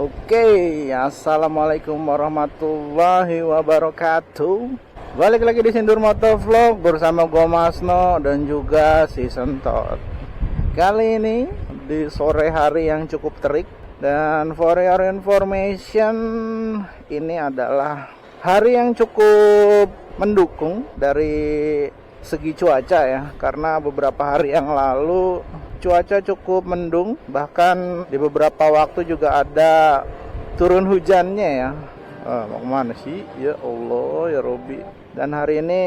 Oke, assalamualaikum warahmatullahi wabarakatuh. Balik lagi di Sindur Motovlog bersama gua Masno dan juga si Sentot. Kali ini di sore hari yang cukup terik, dan for your information, ini adalah hari yang cukup mendukung dari segi cuaca ya, karena beberapa hari yang lalu cuaca cukup mendung, bahkan di beberapa waktu juga ada turun hujannya ya. Mau kemana sih? Ya Allah ya Robi. Dan hari ini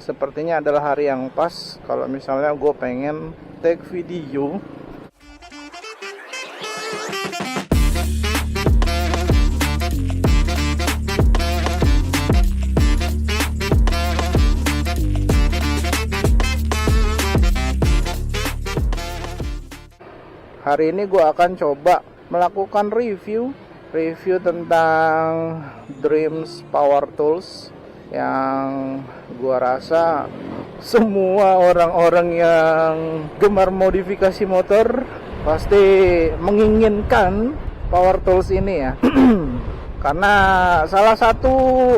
sepertinya adalah hari yang pas kalau misalnya gue pengen take video. Hari ini gue akan coba melakukan review tentang Dreams Power Tools yang gue rasa semua orang-orang yang gemar modifikasi motor pasti menginginkan Power Tools ini ya. Karena salah satu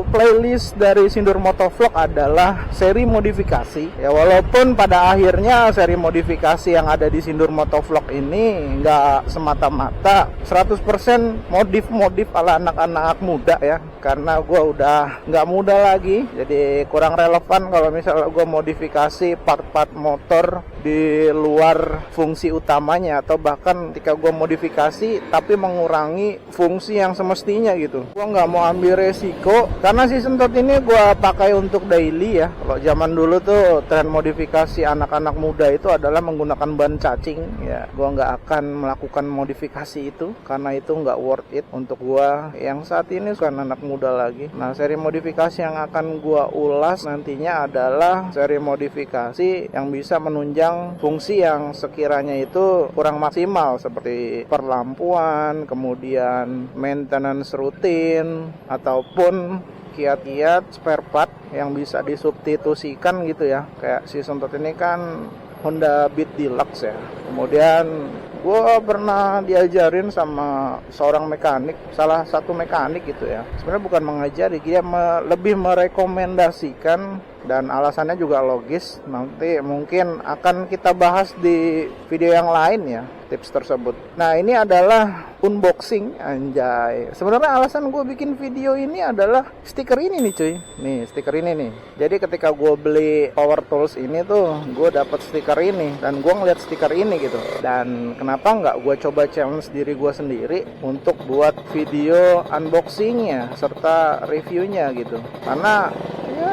playlist dari Sindur Motovlog adalah seri modifikasi. Ya walaupun pada akhirnya seri modifikasi yang ada di Sindur Motovlog ini nggak semata-mata 100% modif ala anak-anak muda ya. Karena gue udah nggak muda lagi, jadi kurang relevan kalau misalnya gue modifikasi part-part motor di luar fungsi utamanya, atau bahkan ketika gue modifikasi tapi mengurangi fungsi yang semestinya gitu. Gue nggak mau ambil resiko, karena si Sentot ini gue pakai untuk daily ya. Kalau zaman dulu tuh tren modifikasi anak-anak muda itu adalah menggunakan ban cacing ya. Gue nggak akan melakukan modifikasi itu karena itu nggak worth it untuk gue yang saat ini bukan anak muda lagi. Nah, seri modifikasi yang akan gue ulas nantinya adalah seri modifikasi yang bisa menunjang fungsi yang sekiranya itu kurang maksimal, seperti perlampuan, kemudian maintenance rutin, ataupun kiat-kiat spare part yang bisa disubstitusikan gitu ya. Kayak si Sentot ini kan Honda Beat Deluxe ya. Kemudian gue pernah diajarin sama seorang mekanik, salah satu mekanik gitu ya. Sebenarnya bukan mengajari, dia lebih merekomendasikan, dan alasannya juga logis. Nanti mungkin akan kita bahas di video yang lain ya, tips tersebut. Nah, ini adalah unboxing, anjay. Sebenarnya alasan gue bikin video ini adalah stiker ini nih cuy. Nih, stiker ini nih. Jadi ketika gue beli Power Tools ini tuh, gue dapet stiker ini, dan gue ngeliat stiker ini gitu. Dan kenapa nggak gue coba challenge diri gue sendiri untuk buat video unboxingnya serta reviewnya gitu. Karena ya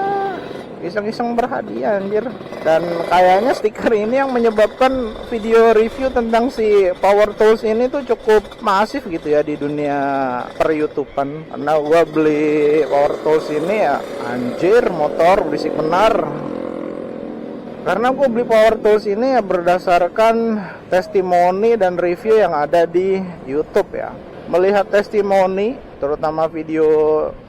iseng-iseng berhadiah anjir. Dan kayaknya stiker ini yang menyebabkan video review tentang si Power Tools ini tuh cukup masif gitu ya di dunia per YouTubean. Karena gua beli Power Tools ini ya, anjir motor berisik benar. Karena gue beli Power Tools ini ya berdasarkan testimoni dan review yang ada di YouTube ya. Melihat testimoni, terutama video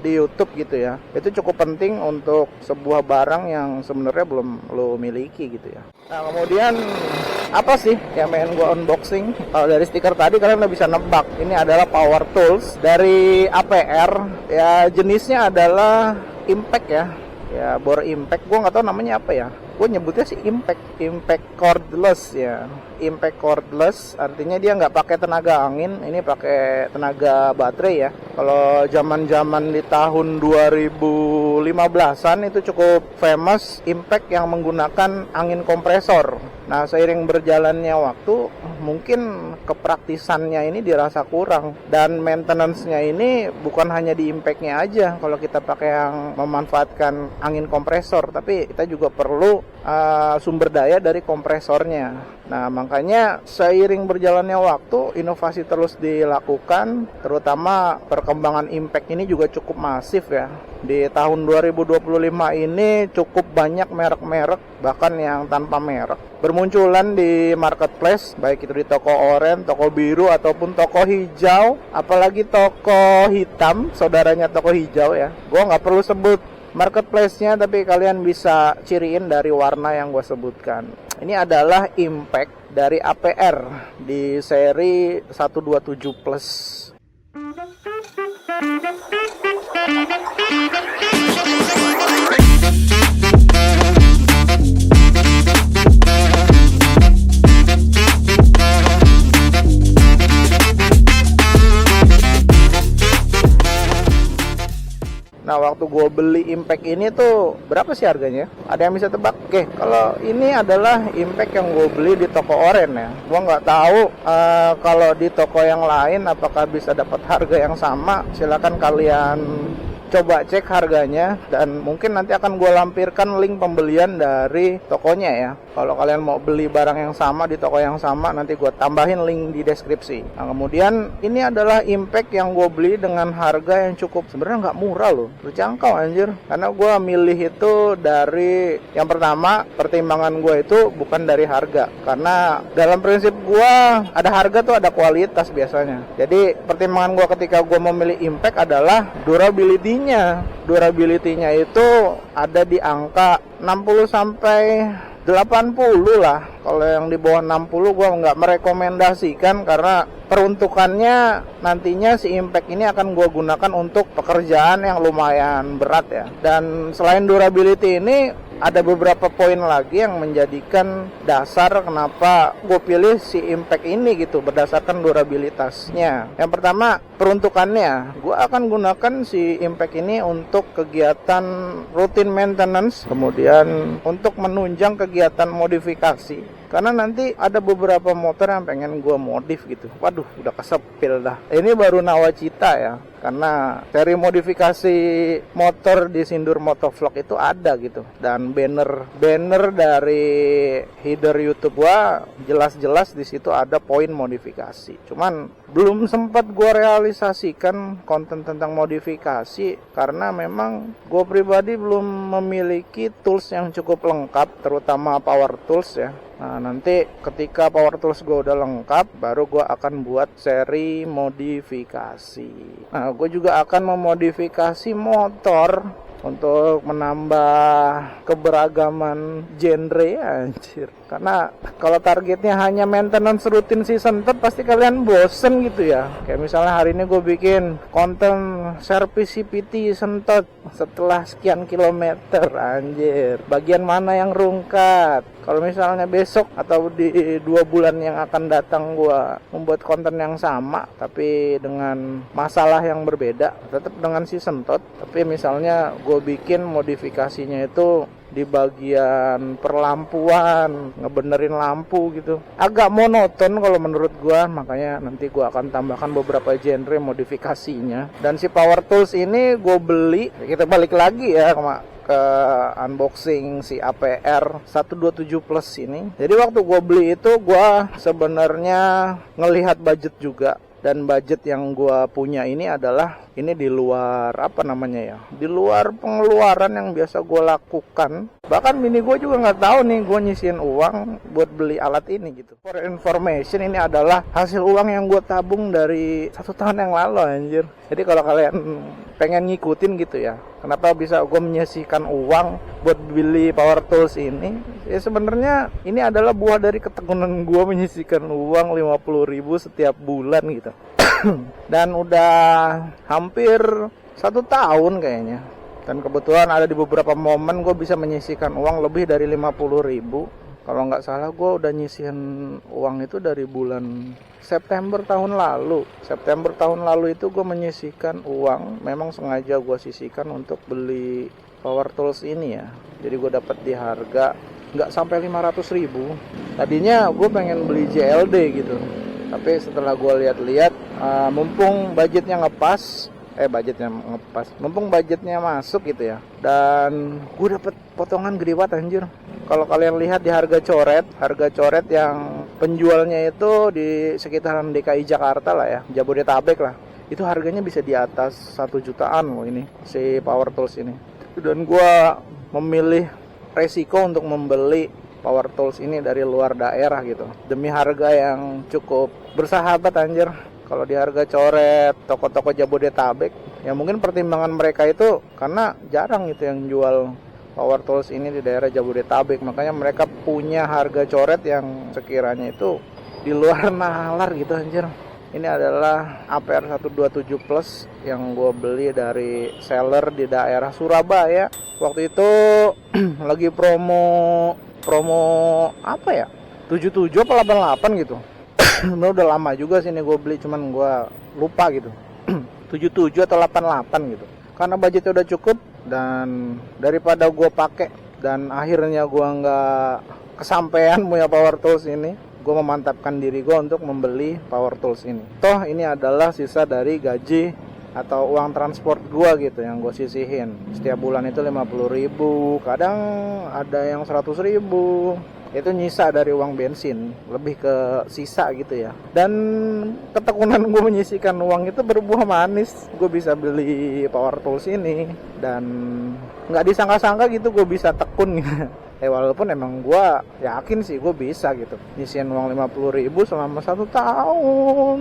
di YouTube gitu ya, itu cukup penting untuk sebuah barang yang sebenarnya belum lo miliki gitu ya. Nah, kemudian apa sih yang pengen gue unboxing? Kalau dari stiker tadi kalian udah bisa nebak, ini adalah Power Tools dari APR ya. Jenisnya adalah Impact ya. Ya, bor Impact, gue nggak tahu namanya apa ya. Gue nyebutnya sih Impact cordless ya. Impact cordless artinya dia nggak pakai tenaga angin, ini pakai tenaga baterai ya. Kalau zaman di tahun 2015-an itu cukup famous Impact yang menggunakan angin kompresor. Nah, seiring berjalannya waktu, mungkin kepraktisannya ini dirasa kurang, dan maintenance-nya ini bukan hanya di Impact-nya aja. Kalau kita pakai yang memanfaatkan angin kompresor, tapi kita juga perlu sumber daya dari kompresornya. Nah, makanya seiring berjalannya waktu, inovasi terus dilakukan, terutama perkembangan Impact ini juga cukup masif ya. Di tahun 2025 ini cukup banyak merek-merek, bahkan yang tanpa merek, bermunculan di marketplace, baik itu di toko oranye, toko biru, ataupun toko hijau, apalagi toko hitam, saudaranya toko hijau ya. Gua nggak perlu sebut marketplace-nya, tapi kalian bisa ciriin dari warna yang gue sebutkan. Ini adalah Impact dari APR di seri 127 Plus. Nah, waktu gue beli Impact ini tuh berapa sih harganya? Ada yang bisa tebak? Oke, kalau ini adalah Impact yang gue beli di toko oren ya. Gue nggak tahu kalau di toko yang lain apakah bisa dapat harga yang sama. Silakan kalian coba cek harganya, dan mungkin nanti akan gue lampirkan link pembelian dari tokonya ya. Kalau kalian mau beli barang yang sama di toko yang sama, nanti gue tambahin link di deskripsi. Nah, kemudian ini adalah Impact yang gue beli dengan harga yang cukup, sebenarnya nggak murah loh, terjangkau anjir. Karena gue milih itu dari, yang pertama, pertimbangan gue itu bukan dari harga, karena dalam prinsip gue ada harga tuh ada kualitas biasanya. Jadi pertimbangan gue ketika gue memilih Impact adalah durability-nya itu ada di angka 60 sampai 80 lah. Kalau yang di bawah 60 gue nggak merekomendasikan, karena peruntukannya nantinya si Impact ini akan gue gunakan untuk pekerjaan yang lumayan berat ya. Dan selain durability ini, ada beberapa poin lagi yang menjadikan dasar kenapa gue pilih si Impact ini gitu, berdasarkan durabilitasnya. Yang pertama, peruntukannya. Gue akan gunakan si Impact ini untuk kegiatan rutin maintenance, kemudian untuk menunjang kegiatan modifikasi. Karena nanti ada beberapa motor yang pengen gue modif gitu. Waduh, udah kesepil dah. Ini baru nawacita ya. Karena seri modifikasi motor di Sindur Motovlog itu ada gitu. Dan banner dari header YouTube gua jelas-jelas di situ ada poin modifikasi. Cuman belum sempat gua realisasikan konten tentang modifikasi karena memang gua pribadi belum memiliki tools yang cukup lengkap, terutama power tools ya. Nah, nanti ketika power tools gue udah lengkap, baru gue akan buat seri modifikasi. Nah, gue juga akan memodifikasi motor untuk menambah keberagaman genre anjir. Karena kalau targetnya hanya maintenance rutin season third, pasti kalian bosen gitu ya. Kayak misalnya hari ini gue bikin konten service CPT sentot setelah sekian kilometer, anjir. Bagian mana yang rungkat? Kalau misalnya besok atau di 2 bulan yang akan datang gue membuat konten yang sama tapi dengan masalah yang berbeda, tetap dengan season third, tapi misalnya gue bikin modifikasinya itu di bagian perlampuan, ngebenerin lampu gitu. Agak monoton kalau menurut gua, makanya nanti gua akan tambahkan beberapa genre modifikasinya. Dan si power tools ini gua beli, kita balik lagi ya ke unboxing si APR 127 Plus ini. Jadi waktu gua beli itu gua sebenarnya ngelihat budget juga. Dan budget yang gua punya ini adalah ini di luar di luar pengeluaran yang biasa gua lakukan. Bahkan bini gua juga nggak tahu nih gua nyisihin uang buat beli alat ini gitu. For information, ini adalah hasil uang yang gua tabung dari 1 tahun yang lalu anjir. Jadi kalau kalian pengen ngikutin gitu ya, kenapa bisa gua menyisihkan uang buat beli power tools ini? Ya sebenarnya ini adalah buah dari ketekunan gua menyisihkan uang 50.000 setiap bulan gitu. Dan udah hampir 1 tahun kayaknya. Dan kebetulan ada di beberapa momen gue bisa menyisihkan uang lebih dari 50.000. Kalau nggak salah gue udah nyisihin uang itu dari bulan September tahun lalu. September tahun lalu itu gue menyisihkan uang. Memang sengaja gue sisihkan untuk beli power tools ini ya. Jadi gue dapat di harga nggak sampai 500.000. Tadinya gue pengen beli JLD gitu. Tapi setelah gue lihat-lihat, mumpung budgetnya mumpung budgetnya masuk gitu ya, dan gue dapet potongan gede banget anjir. Kalau kalian lihat di harga coret yang penjualnya itu di sekitaran DKI Jakarta lah ya, Jabodetabek lah, itu harganya bisa di atas 1 jutaan loh ini si power tools ini. Dan gue memilih resiko untuk membeli power tools ini dari luar daerah gitu, demi harga yang cukup bersahabat anjir. Kalau di harga coret toko-toko Jabodetabek, ya mungkin pertimbangan mereka itu karena jarang gitu yang jual power tools ini di daerah Jabodetabek, makanya mereka punya harga coret yang sekiranya itu di luar nalar gitu anjir. Ini adalah APR 127 Plus yang gue beli dari seller di daerah Surabaya. Waktu itu lagi promo apa ya? 77 apa 88 gitu. Udah lama juga sih ini gue beli, cuman gue lupa gitu. 77 atau 88 gitu. Karena budgetnya udah cukup dan daripada gue pakai dan akhirnya gue nggak kesampaian punya power tools ini, gue memantapkan diri gue untuk membeli power tools ini. Toh ini adalah sisa dari gaji atau uang transport gue gitu yang gue sisihin. Setiap bulan itu 50.000, kadang ada yang 100.000. Itu nyisa dari uang bensin, lebih ke sisa gitu ya. Dan ketekunan gue menyisikan uang itu berbuah manis. Gue bisa beli power tools ini dan nggak disangka-sangka gitu gue bisa tekun gitu. Walaupun emang gue yakin sih gue bisa gitu nyisihin uang 50.000 selama 1 tahun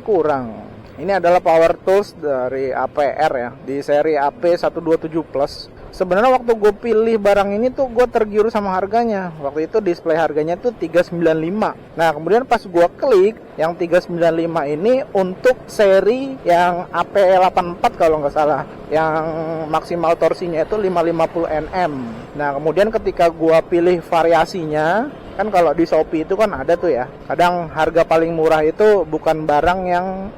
kurang. Ini adalah power tools dari APR ya, di seri AP127 Plus. Sebenarnya waktu gue pilih barang ini tuh gue tergiur sama harganya. Waktu itu display harganya tuh 395. Nah kemudian pas gue klik yang 395 ini untuk seri yang AP84 kalau nggak salah, yang maksimal torsinya itu 550 Nm. Nah kemudian ketika gue pilih variasinya, kan kalau di Shopee itu kan ada tuh ya, kadang harga paling murah itu bukan barang yang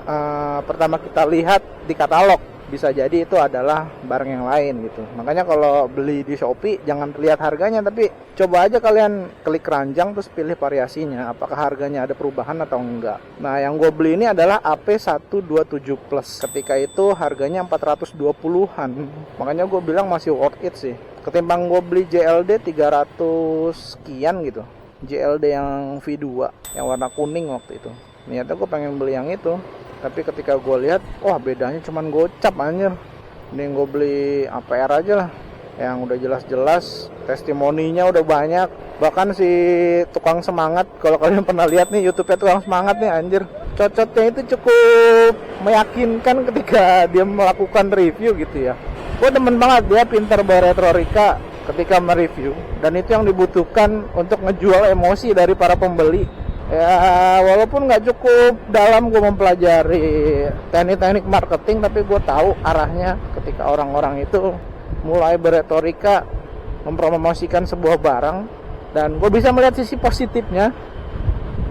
pertama kita lihat di katalog, bisa jadi itu adalah barang yang lain gitu. Makanya kalau beli di Shopee jangan lihat harganya, tapi coba aja kalian klik keranjang terus pilih variasinya, apakah harganya ada perubahan atau enggak. Nah yang gue beli ini adalah AP127 Plus. Ketika itu harganya 420-an. Makanya gue bilang masih worth it sih, ketimbang gue beli JLD 300 sekian gitu. JLD yang V2 yang warna kuning waktu itu. Niatnya gue pengen beli yang itu, tapi ketika gue lihat, wah bedanya cuman gocap anjir. Mending gue beli APR aja lah, yang udah jelas-jelas testimoninya udah banyak. Bahkan si tukang semangat, kalau kalian pernah lihat nih YouTube-nya tukang semangat nih anjir, cocotnya itu cukup meyakinkan ketika dia melakukan review gitu ya. Gue demen banget, dia pintar beretorika ketika mereview, dan itu yang dibutuhkan untuk ngejual emosi dari para pembeli. Ya walaupun nggak cukup dalam gue mempelajari teknik-teknik marketing, tapi gue tahu arahnya ketika orang-orang itu mulai beretorika mempromosikan sebuah barang, dan gue bisa melihat sisi positifnya.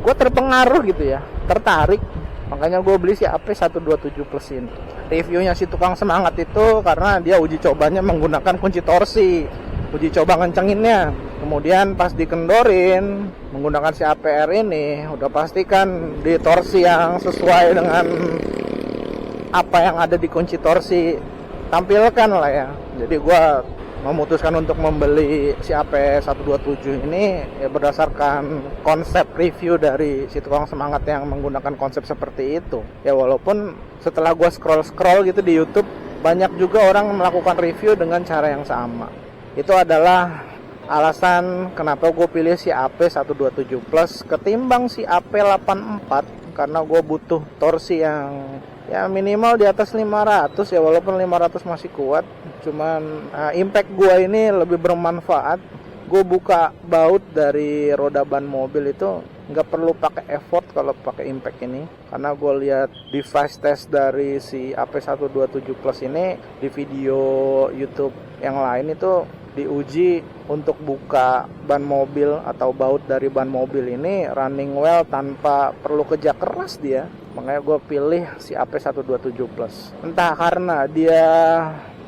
Gue terpengaruh gitu ya, tertarik. Makanya gue beli si AP127 Plus ini. Reviewnya si tukang semangat itu karena dia uji cobanya menggunakan kunci torsi, uji coba ngencenginnya. Kemudian pas dikendorin menggunakan si APR ini, udah pastikan di torsi yang sesuai dengan apa yang ada di kunci torsi tampilkan lah ya. Jadi gue memutuskan untuk membeli si AP127 ini ya berdasarkan konsep review dari si tukang semangat yang menggunakan konsep seperti itu. Ya walaupun setelah gue scroll gitu di YouTube, banyak juga orang melakukan review dengan cara yang sama. Itu adalah alasan kenapa gue pilih si AP127 Plus ketimbang si AP84, karena gue butuh torsi yang ya minimal di atas 500 ya, walaupun 500 masih kuat, cuman impact gue ini lebih bermanfaat. Gue buka baut dari roda ban mobil itu nggak perlu pakai effort kalau pakai impact ini, karena gue lihat device test dari si AP127 Plus ini di video YouTube yang lain itu diuji untuk buka ban mobil atau baut dari ban mobil ini running well tanpa perlu kerja keras dia. Makanya gue pilih si AP127 Plus. Entah karena dia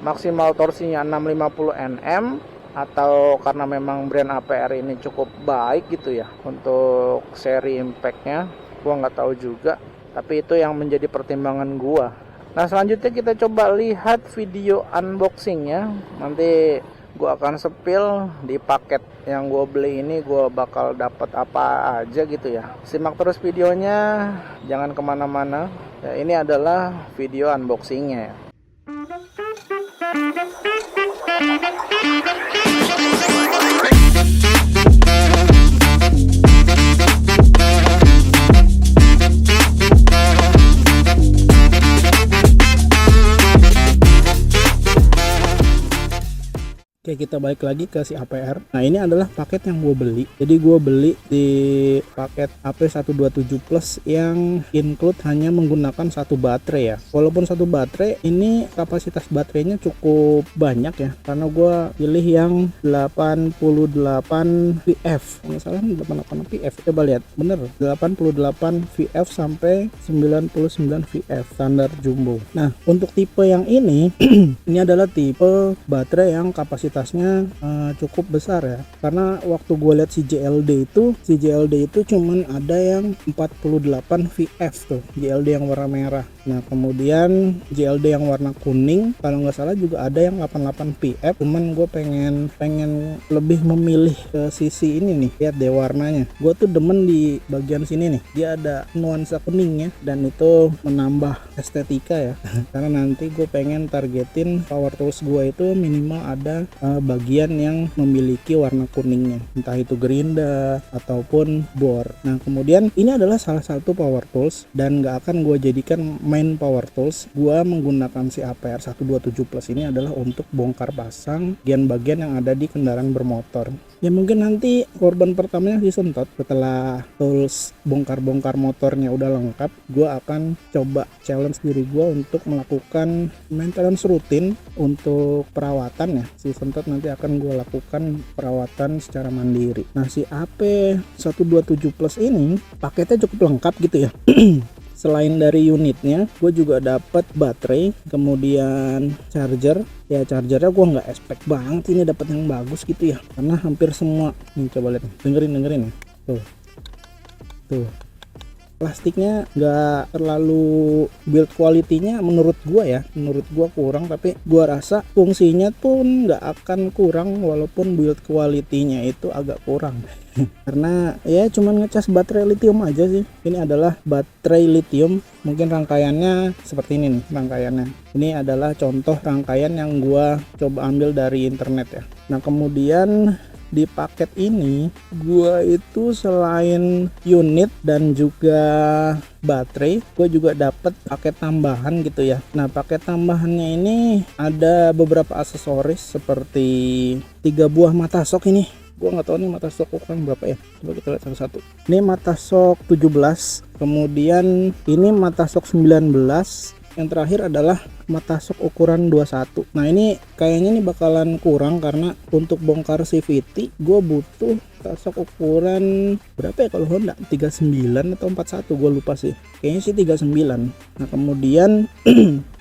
maksimal torsinya 650 Nm atau karena memang brand APR ini cukup baik gitu ya untuk seri impactnya, gue nggak tahu juga. Tapi itu yang menjadi pertimbangan gue. Nah selanjutnya kita coba lihat video unboxingnya. Nanti gue akan sepil di paket yang gue beli ini gue bakal dapat apa aja gitu ya. Simak terus videonya, jangan kemana-mana ya. Ini adalah video unboxingnya ya. Oke, kita balik lagi ke si APR. Nah, ini adalah paket yang gue beli. Jadi gue beli di paket AP127 Plus yang include hanya menggunakan satu baterai ya. Walaupun satu baterai, ini kapasitas baterainya cukup banyak ya, karena gue pilih yang 88 VF. Kalau salah 88 VF. Coba lihat, bener 88 VF sampai 99 VF standar jumbo. Nah, untuk tipe yang ini ini adalah tipe baterai yang kapasitasnya cukup besar ya, karena waktu gue lihat si JLD itu cuman ada yang 48 VF tuh, JLD yang warna merah. Nah, kemudian JLD yang warna kuning kalau nggak salah juga ada yang 88 VF, cuman gue pengen lebih memilih ke sisi ini nih. Lihat deh warnanya, gue tuh demen di bagian sini nih, dia ada nuansa kuningnya dan itu menambah estetika ya karena nanti gue pengen targetin power tools gue itu minimal ada bagian yang memiliki warna kuningnya, entah itu gerinda ataupun bor. Nah, kemudian ini adalah salah satu power tools dan gak akan gue jadikan main power tools. Gue menggunakan si APR 127 Plus ini adalah untuk bongkar pasang bagian yang ada di kendaraan bermotor. Ya mungkin nanti korban pertamanya si Sentot. Setelah tools bongkar-bongkar motornya udah lengkap, gue akan coba challenge diri gue untuk melakukan maintenance rutin untuk perawatan ya. Si Sentot nanti akan gue lakukan perawatan secara mandiri. Nah, si AP127 Plus ini paketnya cukup lengkap gitu ya. Selain dari unitnya, gue juga dapat baterai, kemudian charger. Ya, chargernya gue nggak expect banget ini dapat yang bagus gitu ya, karena hampir semua nih, coba lihat, dengerin ya, tuh plastiknya nggak terlalu build quality-nya menurut gua kurang, tapi gua rasa fungsinya pun nggak akan kurang walaupun build quality-nya itu agak kurang karena ya cuman ngecas baterai lithium aja sih. Ini adalah baterai lithium, mungkin rangkaiannya seperti ini nih rangkaiannya. Ini adalah contoh rangkaian yang gua coba ambil dari internet ya. Nah, kemudian di paket ini gua itu selain unit dan juga baterai, gue juga dapat paket tambahan gitu ya. Nah, paket tambahannya ini ada beberapa aksesoris seperti 3 buah mata sok ini. Gue nggak tahu nih mata sok ukuran berapa ya, coba kita lihat satu-satu. Ini mata sok 17, kemudian ini mata sok 19, yang terakhir adalah mata sok ukuran 21. Nah, ini kayaknya nih bakalan kurang karena untuk bongkar CVT gue butuh mata sok ukuran berapa ya kalau Honda, 39 atau 41, gue lupa sih, kayaknya sih 39. Nah, kemudian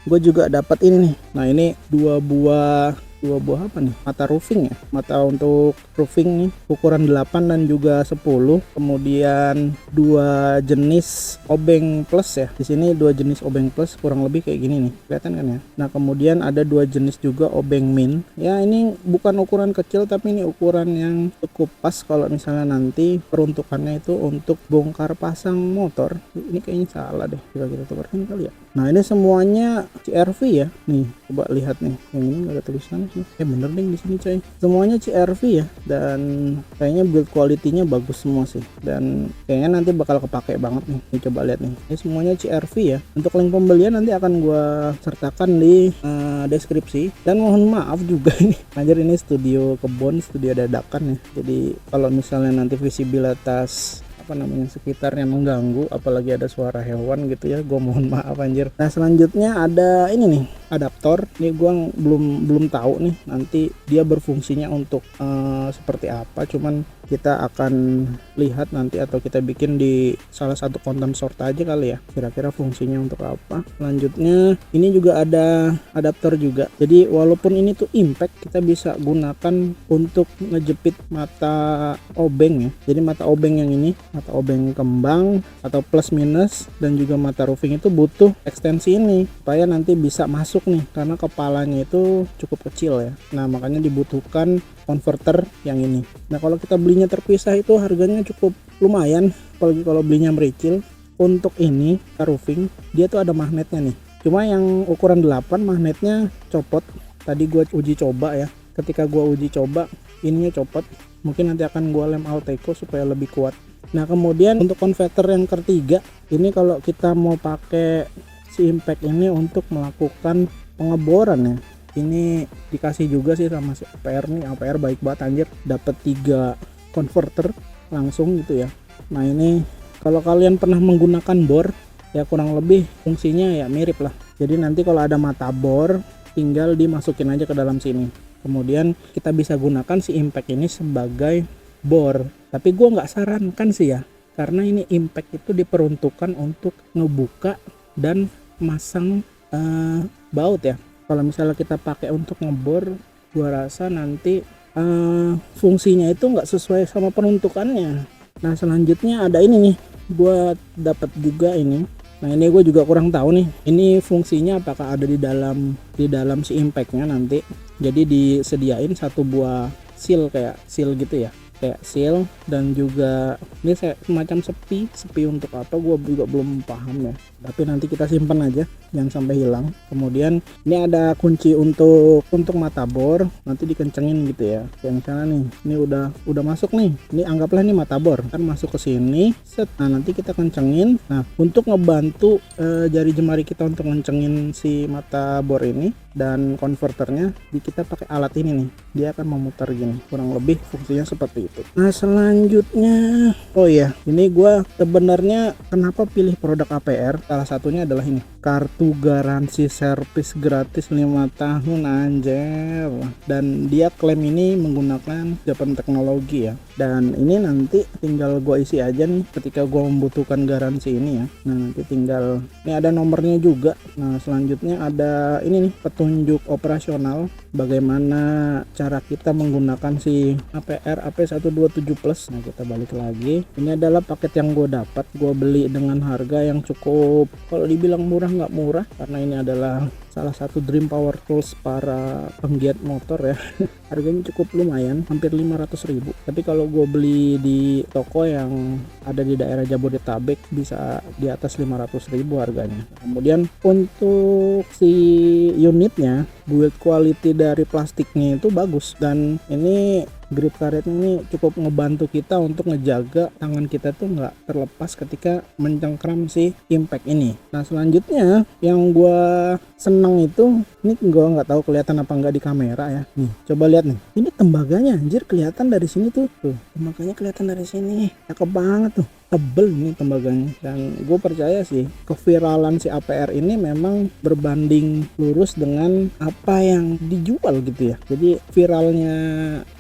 gue juga dapat ini nih. Nah, ini dua buah apa nih, mata roofing ya, mata untuk roofing nih ukuran 8 dan juga 10. Kemudian 2 jenis obeng plus ya, di sini 2 jenis obeng plus kurang lebih kayak gini nih, kelihatan kan ya. Nah, kemudian ada 2 jenis juga obeng min ya. Ini bukan ukuran kecil tapi ini ukuran yang cukup pas kalau misalnya nanti peruntukannya itu untuk bongkar pasang motor. Ini kayaknya salah deh, kita tukerin kali ya. Nah, ini semuanya CRV ya. Nih, coba lihat nih, yang ini nggak ada tulisan sih. Bener deh di sini coy. Semuanya CRV ya, dan kayaknya build quality-nya bagus semua sih. Dan kayaknya nanti bakal kepake banget nih. Nih, coba lihat nih. Ini semuanya CRV ya. Untuk link pembelian nanti akan gua sertakan di deskripsi. Dan mohon maaf juga nih. Anjir, ini studio kebon, studio dadakan ya. Jadi kalau misalnya nanti visibilitas sekitarnya mengganggu, apalagi ada suara hewan gitu ya, gue mohon maaf anjir. Nah, selanjutnya ada ini nih, adaptor. Ini gue belum tahu nih nanti dia berfungsinya untuk seperti apa, cuman kita akan lihat nanti atau kita bikin di salah satu konten short aja kali ya, kira-kira fungsinya untuk apa. Selanjutnya ini juga ada adaptor juga, jadi walaupun ini tuh impact, kita bisa gunakan untuk ngejepit mata obeng ya. Jadi mata obeng yang ini, mata obeng kembang atau plus minus, dan juga mata roofing itu butuh ekstensi ini supaya nanti bisa masuk nih, karena kepalanya itu cukup kecil ya. Nah, makanya dibutuhkan converter yang ini. Nah, kalau kita belinya terpisah itu harganya cukup lumayan, apalagi kalau belinya mericil. Untuk ini roofing dia tuh ada magnetnya nih, cuma yang ukuran 8 magnetnya copot. Tadi gua uji coba ya, ketika gua uji coba ininya copot, mungkin nanti akan gua lem Alteco supaya lebih kuat. Nah, kemudian untuk konverter yang ketiga ini, kalau kita mau pakai si impact ini untuk melakukan pengeboran ya, ini dikasih juga sih sama si APR nih. APR baik banget anjir, dapat 3 converter langsung gitu ya. Nah ini kalau kalian pernah menggunakan bor ya kurang lebih fungsinya ya mirip lah. Jadi nanti kalau ada mata bor tinggal dimasukin aja ke dalam sini, kemudian kita bisa gunakan si impact ini sebagai bor. Tapi gua nggak sarankan sih ya, karena ini impact itu diperuntukkan untuk ngebuka dan masang baut ya. Kalau misalnya kita pakai untuk ngebor, gua rasa nanti fungsinya itu nggak sesuai sama peruntukannya. Nah selanjutnya ada ini nih, gua dapat juga ini. Nah ini gue juga kurang tahu nih, ini fungsinya apakah ada di dalam si impactnya nanti. Jadi disediain satu buah seal, kayak seal gitu ya, kayak seal, dan juga ini semacam sepi untuk apa gue juga belum paham ya, tapi nanti kita simpan aja jangan sampai hilang. Kemudian ini ada kunci untuk mata bor, nanti dikencengin gitu ya, kayak misalnya nih ini udah masuk nih, ini anggaplah ini mata bor kan masuk ke sini set. Nah nanti kita kencengin. Nah untuk ngebantu jari jemari kita untuk kencengin si mata bor ini dan konverternya, kita pakai alat ini nih, dia akan memutar gini, kurang lebih fungsinya seperti itu. Nah selanjutnya, oh iya, ini gua sebenarnya kenapa pilih produk APR, salah satunya adalah ini, kartu garansi servis gratis 5 tahun anjir. Dan dia klaim ini menggunakan Japan teknologi ya, dan ini nanti tinggal gua isi aja nih ketika gua membutuhkan garansi ini ya. Nah nanti tinggal, ini ada nomornya juga. Nah selanjutnya ada ini nih, petunjuk operasional, bagaimana cara kita menggunakan si APR AP127 Plus. Nah kita balik lagi, ini adalah paket yang gue dapat, gue beli dengan harga yang cukup, kalau dibilang murah nggak murah, karena ini adalah salah satu dream power tools para penggiat motor ya. Harganya cukup lumayan, hampir 500.000. Tapi kalau gue beli di toko yang ada di daerah Jabodetabek bisa di atas 500.000 harganya. Kemudian untuk si unitnya, build quality dari plastiknya itu bagus, dan ini grip karetnya ini cukup ngebantu kita untuk ngejaga tangan kita tuh nggak terlepas ketika mencengkram si impact ini. Nah selanjutnya yang gua seneng itu, ini gua nggak tahu kelihatan apa nggak di kamera ya. Nih coba lihat nih, ini tembaganya anjir kelihatan dari sini tuh, tembaganya kelihatan dari sini, cakep banget tuh, tebel ini tembaganya. Dan gue percaya sih keviralan si APR ini memang berbanding lurus dengan apa yang dijual gitu ya. Jadi viralnya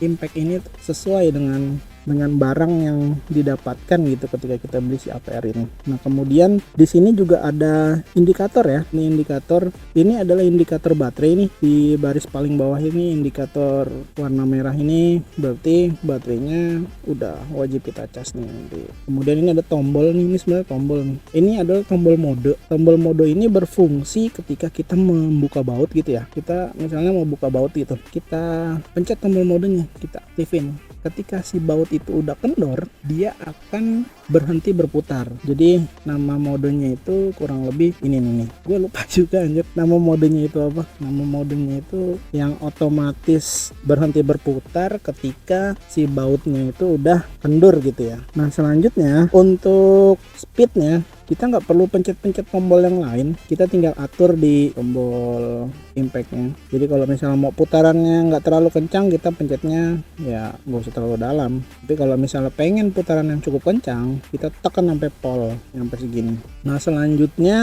impact ini sesuai dengan barang yang didapatkan gitu ketika kita beli si APR ini. Nah kemudian di sini juga ada indikator ya. Ini indikator, ini adalah indikator baterai nih, di baris paling bawah ini indikator warna merah ini berarti baterainya udah wajib kita cas nih nanti. Kemudian ini ada tombol nih, ini sebenarnya tombol nih. Ini adalah tombol mode. Tombol mode ini berfungsi ketika kita membuka baut gitu ya. Kita misalnya mau buka baut gitu, kita pencet tombol modenya, kita aktifin. Ketika si baut itu udah kendor, dia akan berhenti berputar. Jadi nama modenya itu kurang lebih ini nih. Gue lupa juga anjir nama modenya itu apa. Nama modenya itu yang otomatis berhenti berputar ketika si bautnya itu udah kendur gitu ya. Nah selanjutnya untuk speednya, kita nggak perlu pencet-pencet tombol yang lain, kita tinggal atur di tombol impactnya. Jadi kalau misalnya mau putarannya nggak terlalu kencang, kita pencetnya ya nggak usah terlalu dalam. Tapi kalau misalnya pengen putaran yang cukup kencang, kita tekan sampai pol, sampai segini. Nah selanjutnya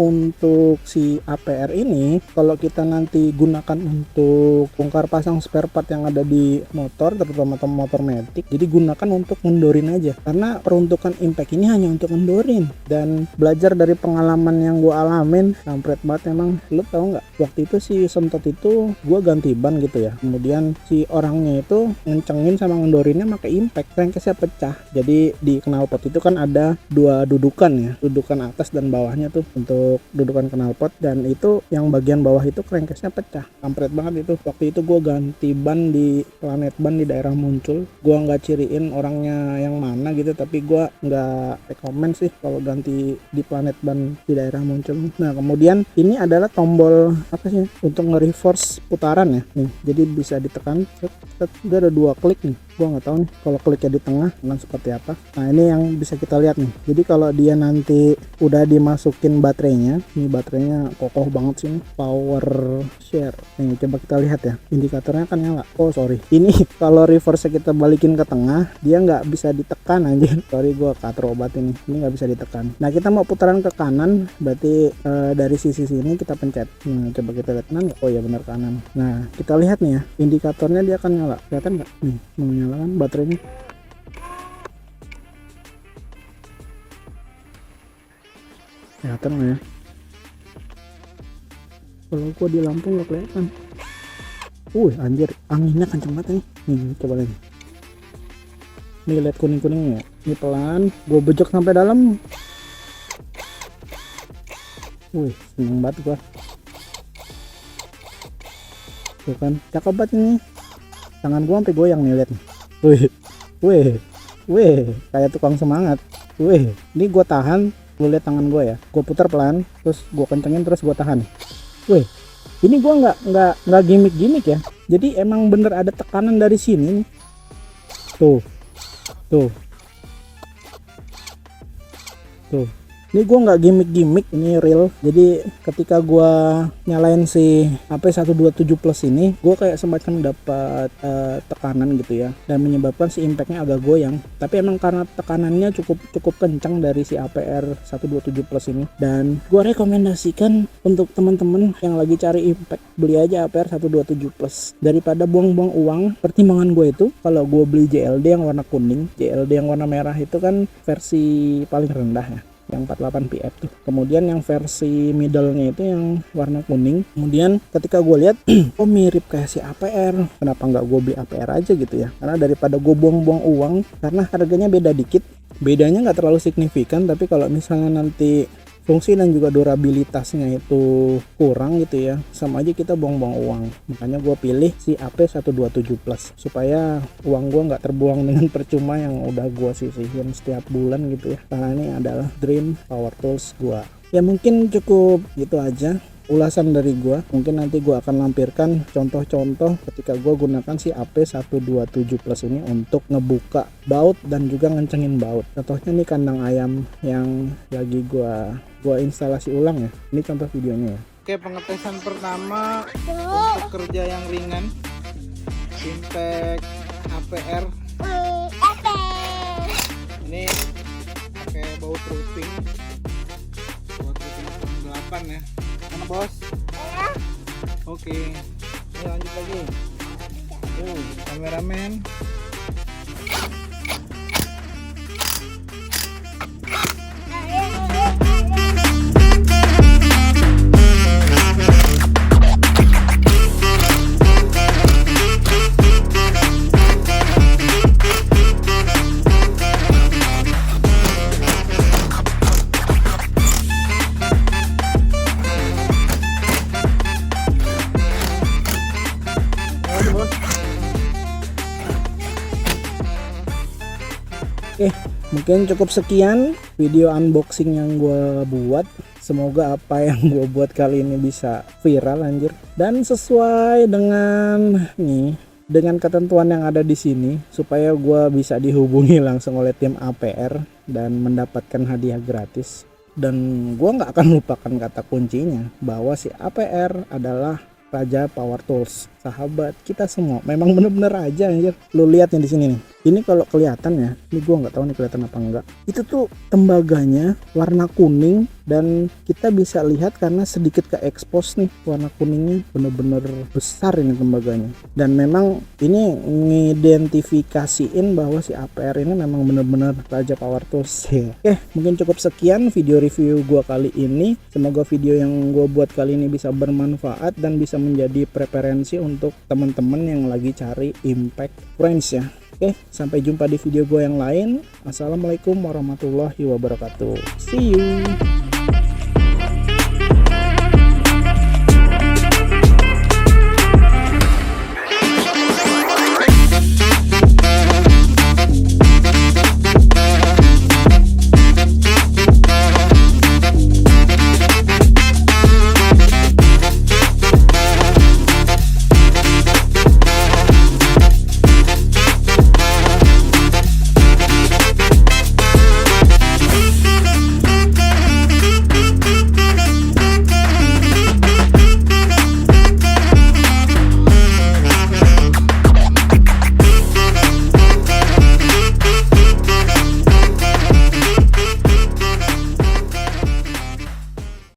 untuk si APR ini, kalau kita nanti gunakan untuk bongkar pasang spare part yang ada di motor, terutama motor matic, jadi gunakan untuk ngendorin aja, karena peruntukan impact ini hanya untuk ngendorin. Dan belajar dari pengalaman yang gue alamin, kampret banget emang. Lu tau nggak, waktu itu si sentot itu gue ganti ban gitu ya, kemudian si orangnya itu ngencengin sama ngendorinnya pakai impact, crankcase-nya pecah. Jadi di knalpot itu kan ada dua dudukan ya, dudukan atas dan bawahnya tuh untuk dudukan knalpot, dan itu yang bagian bawah itu crankcase-nya pecah. Kampret banget itu. Waktu itu gue ganti ban di Planet Ban di daerah Muncul. Gue nggak ciriin orangnya yang mana gitu, tapi gue nggak rekomen sih kalau ganti di Planet Ban di daerah Muncul. Nah kemudian ini adalah tombol apa sih untuk nge-reverse putaran ya nih, jadi bisa ditekan, dia ada 2 klik nih. Gua nggak tahu nih kalau kliknya di tengah akan seperti apa. Nah ini yang bisa kita lihat nih. Jadi kalau dia nanti udah dimasukin baterainya, ini baterainya kokoh banget sih nih. Power share. Nih coba kita lihat ya, indikatornya kan nyala. Oh sorry, ini kalau reverse kita balikin ke tengah, dia nggak bisa ditekan anjir. Sorry gua katrobat ini nggak bisa ditekan. Nah kita mau putaran ke kanan, berarti dari sisi sini kita pencet. Nah coba kita lihat kanan. Oh ya benar kanan. Nah kita lihat nih ya, indikatornya dia akan nyala. Kelihatan nggak? Nih mau nyala kan baterainya. Kelihatan nggak ya? Kalau gua di lampu nggak kelihatan. Anjir, anginnya kenceng banget nih. Nih coba lihat. Nih lihat kuning-kuningnya. Ini pelan, gue bejek sampai dalam. Seneng banget gua. Tuh kan, cakep banget nih. Tangan gua sampai goyang nih, lihat nih. Kayak tukang semangat. Ini gua tahan, lu lihat tangan gua ya. Gua putar pelan, terus gua kencengin, terus gua tahan. Ini gua nggak gimmick ya. Jadi emang bener ada tekanan dari sini nih. Tuh. Ini gua nggak gimmick, ini real. Jadi ketika gua nyalain si HP127 Plus ini, gua kayak semacam dapat tekanan gitu ya, dan menyebabkan si impactnya agak goyang. Tapi emang karena tekanannya cukup kencang dari si APR127 Plus ini, dan gua rekomendasikan untuk teman-teman yang lagi cari impact, beli aja APR127 Plus daripada buang-buang uang. Pertimbangan gue itu kalau gue beli JLD yang warna kuning, JLD yang warna merah itu kan versi paling rendah ya, yang 48 PF tuh. Kemudian yang versi middle-nya itu yang warna kuning. Kemudian ketika gue lihat mirip kayak si APR, kenapa nggak gue beli APR aja gitu ya, karena daripada gue buang-buang uang, karena harganya beda dikit. Bedanya nggak terlalu signifikan, tapi kalau misalnya nanti fungsi dan juga durabilitasnya itu kurang gitu ya, sama aja kita buang-buang uang. Makanya gue pilih si AP127 Plus supaya uang gue nggak terbuang dengan percuma yang udah gue sisihin setiap bulan gitu ya, karena ini adalah dream power tools gue. Ya mungkin cukup gitu aja ulasan dari gua. Mungkin nanti gua akan lampirkan contoh-contoh ketika gua gunakan si AP127 Plus ini untuk ngebuka baut dan juga ngencengin baut. Contohnya nih kandang ayam yang lagi gua instalasi ulang ya. Ini contoh videonya ya. Oke, pengetesan pertama untuk kerja yang ringan, impact APR. Ini pakai baut roofing 8 ya. Mana bos? Oke. Ayo lanjut lagi. Kameramen. Oke, mungkin cukup sekian video unboxing yang gue buat. Semoga apa yang gue buat kali ini bisa viral anjir, dan sesuai dengan ketentuan yang ada di sini, supaya gue bisa dihubungi langsung oleh tim APR dan mendapatkan hadiah gratis. Dan gue nggak akan lupakan kata kuncinya bahwa si APR adalah raja power tools, sahabat kita semua. Memang bener-bener aja anjir. Lu lihat nih di sini nih. Ini kalau kelihatan ya, ini gua nggak tahu nih kelihatan apa enggak. Itu tuh tembaganya warna kuning, dan kita bisa lihat karena sedikit ke expose nih warna kuningnya, bener-bener besar ini tembaganya. Dan memang ini ngidentifikasiin bahwa si APR ini memang bener-bener raja power tools ya. Oke, mungkin cukup sekian video review gua kali ini. Semoga video yang gua buat kali ini bisa bermanfaat dan bisa menjadi preferensi untuk teman-teman yang lagi cari impact frames ya. Oke, sampai jumpa di video gue yang lain. Assalamualaikum warahmatullahi wabarakatuh. See you.